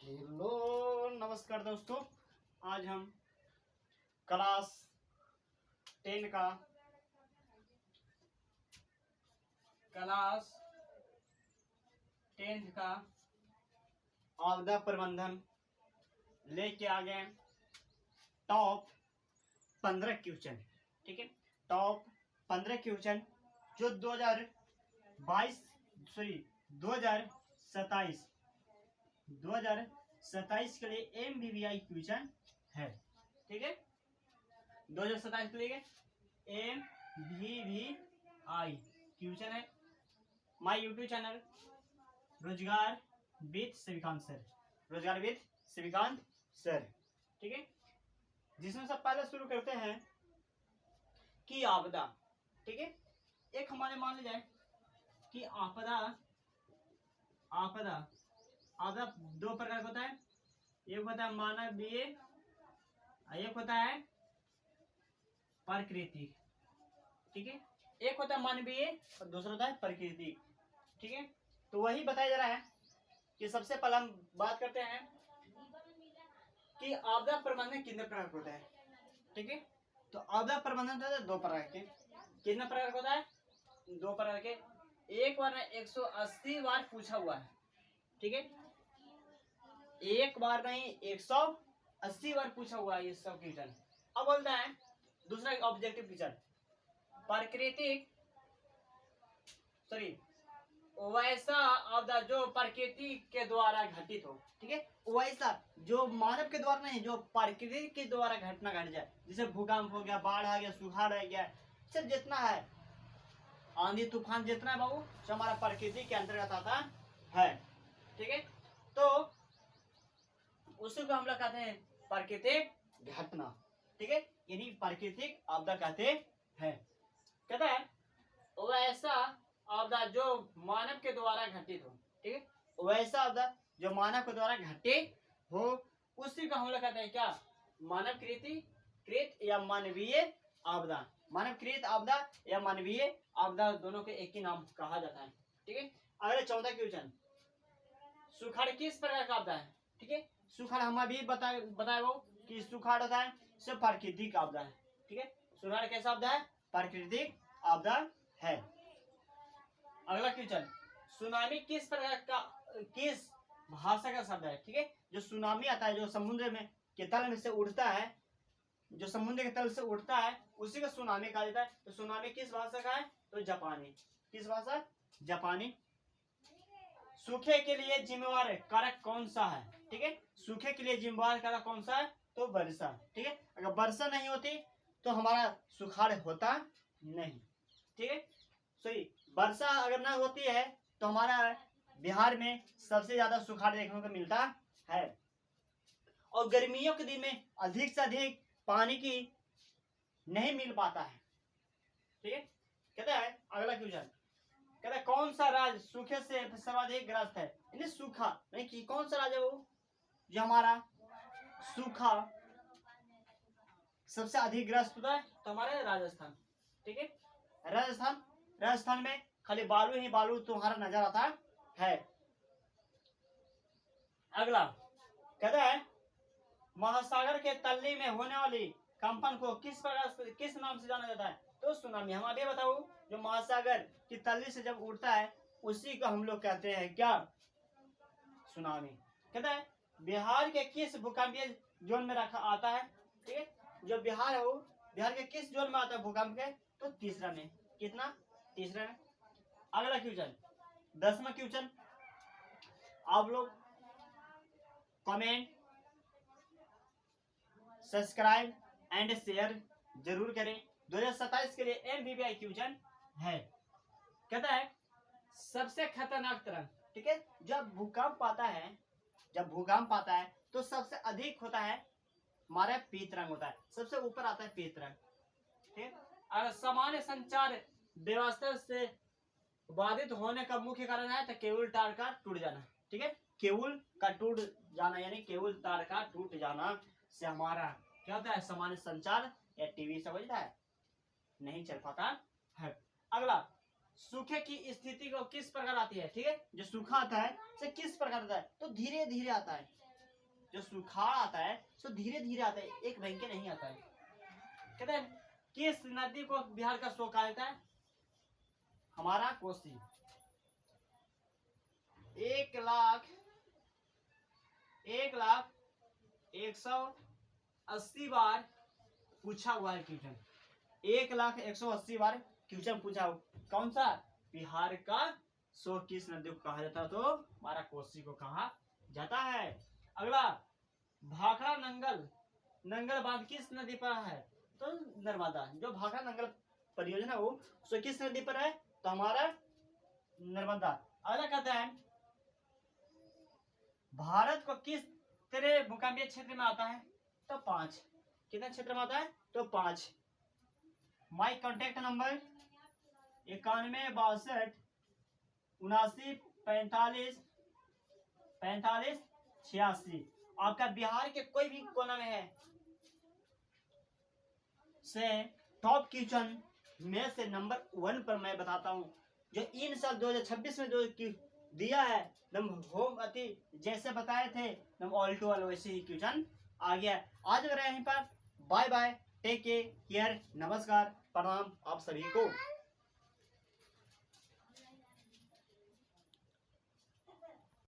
Hello नमस्कार दोस्तों। आज हम क्लास 10 का आपदा प्रबंधन लेके आ गए टॉप 15 क्वेश्चन। ठीक है, टॉप 15 क्वेश्चन जो 2027 के लिए MBBI क्वेश्चन है। ठीक है, 2027 के लिए MBBI क्वेश्चन है। माय यूट्यूब चैनल रोजगार विद श्रीकांत सर। ठीक है, जिसमें सब पहले शुरू करते हैं कि आपदा। ठीक है, एक हमारे मान लिया जाए कि आपदा दो प्रकार का होता है। एक होता है मानवीय, एक होता है प्राकृतिक। ठीक है, एक होता है मानवीय और दूसरा होता है प्राकृतिक। ठीक है, तो वही बताया जा रहा है कि सबसे पहले हम बात करते हैं कि आपदा प्रबंधन कितने प्रकार का होता है। ठीक है, तो आपदा प्रबंधन होता है दो प्रकार के। कितने प्रकार का होता है? दो प्रकार के। एक बार 180 बार पूछा हुआ है। ठीक है, एक बार नहीं 180 बार पूछा हुआ है ये सब क्वेश्चन। अब बोलता है दूसरा ऑब्जेक्टिव क्वेश्चन, प्राकृतिक वैसा आपदा जो प्रकृति के द्वारा घटित हो। ठीक है, वैसा जो मानव के द्वारा नहीं, जो प्रकृति के द्वारा घटना घट जाए, जैसे भूकंप हो गया, बाढ़ आ गया, सुखाड़ आ गया, सब जितना है आंधी तूफान जितना है बाबू जो हमारा प्रकृति के अंतर्गत आता है। ठीक है, तो उसी को हम लोग कहते हैं प्राकृतिक घटना। ठीक है, यानी प्राकृतिक आपदा कहते हैं। कहता है वैसा आपदा जो मानव के द्वारा घटित हो। ठीक है, वैसा आपदा जो मानव के द्वारा घटित हो उसी को हम लोग कहते हैं क्या? मानव कृत या मानवीय आपदा। मानव कृत आपदा या मानवीय आपदा दोनों के एक ही नाम कहा जाता है। ठीक है, अगले 14 क्वेश्चन, सुखाड़ किस प्रकार का आपदा है? ठीक है, सुखाड़ हम अभी बताए वो कि सुखाड़ होता है सिर्फ प्राकृतिक आपदा है। ठीक है, सुखाड़ कैसा आपदा है? प्राकृतिक आपदा है। अगला क्वेश्चन, सुनामी किस प्रकार का, किस भाषा का शब्द है? ठीक है, जो सुनामी आता है जो समुद्र में के तल में से उड़ता है, जो समुद्र के तल से उठता है उसी को सुनामी कहा जाता है। तो सुनामी किस भाषा का है? तो जापानी। किस भाषा? जापानी। सूखे के लिए जिम्मेवार कारक कौन सा है? ठीक है, सूखे के लिए जिम्मेवार कारक कौन सा है? तो वर्षा। ठीक है, अगर वर्षा नहीं होती तो हमारा सुखाड़ होता नहीं। ठीक है, सही, वर्षा अगर ना होती है तो हमारा बिहार में सबसे ज्यादा सुखाड़ देखने को मिलता है। और गर्मियों के दिन में अधिक से अधिक पानी की नहीं मिल पाता है। ठीक है, कहता है अगला क्वेश्चन, कहता है कौन सा राज्य सूखे से सर्वाधिक ग्रस्त है? यानी सूखा नहीं कि कौन सा राज्य है वो जो हमारा सूखा सबसे अधिक ग्रस्त होता है? तो हमारा राजस्थान। ठीक है, राजस्थान में खाली बालू ही बालू तुम्हारा नजर आता है। अगला कहता है महासागर के तल्ली में होने वाली कंपन को किस नाम से जाना जाता है? तो सुनामी। हम अभी बताओ जो महासागर की तल्ली से जब उड़ता है उसी को हम लोग कहते हैं क्या? सुनामी। कहता है बिहार के किस भूकंपीय जोन में रखा आता है? ठीक है, जो बिहार है वो बिहार के किस जोन में आता है भूकंप के? तो तीसरा में। कितना? तीसरा में। अगला क्वेश्चन 10वां क्वेश्चन, आप लोग कमेंट सब्सक्राइब एंड शेयर जरूर करें। 2027 के लिए MBBI क्वेश्चन है। कहता है सबसे खतरनाक तरंग। ठीक है, जब भूकंप आता है तो सबसे अधिक होता है हमारा पी तरंग होता है, सबसे ऊपर आता है पी तरंग। ठीक है, अगर सामान्य संचार व्यवस्था से बाधित होने का मुख्य कारण है तो केबल तार का टूट जाना। ठीक है, केबल का टूट जाना यानी केबल तार का टूट जाना से हमारा क्या होता है? सामान्य संचार या टीवी समझता है नहीं चल पाता है। अगला सूखे की स्थिति को किस प्रकार आती है? ठीक है, जो सूखा आता है से किस प्रकार आता है? तो धीरे धीरे आता है। जो सुखाड़ आता है सो धीरे धीरे आता है, एक बैंक के नहीं आता है। कहते हैं किस नदी को बिहार का शोक कहा जाता है? हमारा कोसी। 1,01,80 बार पूछा हुआ है क्वेश्चन। 1,01,80 बार क्वेश्चन पूछा हुआ। कौन सा? बिहार का शोक किस नदी को कहा जाता है? तो हमारा कोसी को कहा जाता है। अगला, भाखड़ा नंगल बांध किस नदी पर है? तो नर्मदा। जो भाखड़ा नंगल परियोजना हो सो किस नदी पर है? तो हमारा नर्मदा। अगला कहता है भारत को किस तरह भूकंपीय क्षेत्र में आता है? तो 5। कितने क्षेत्र में आता है? तो 5। My contact number 91 62 79 45 86। आपका बिहार के कोई भी कोना में है से टॉप क्वेश्चन में से नंबर 1 पर मैं बताता हूँ, जो इन साल 2026 में जो दिया है नम होम अति जैसे बताए थे नम ऑल टू ऑल वैसे ही क्वेश्चन आ गया। आज अगर यहीं पर बाय बाय, टेक केयर, नमस्कार, प्रणाम आप सभी को।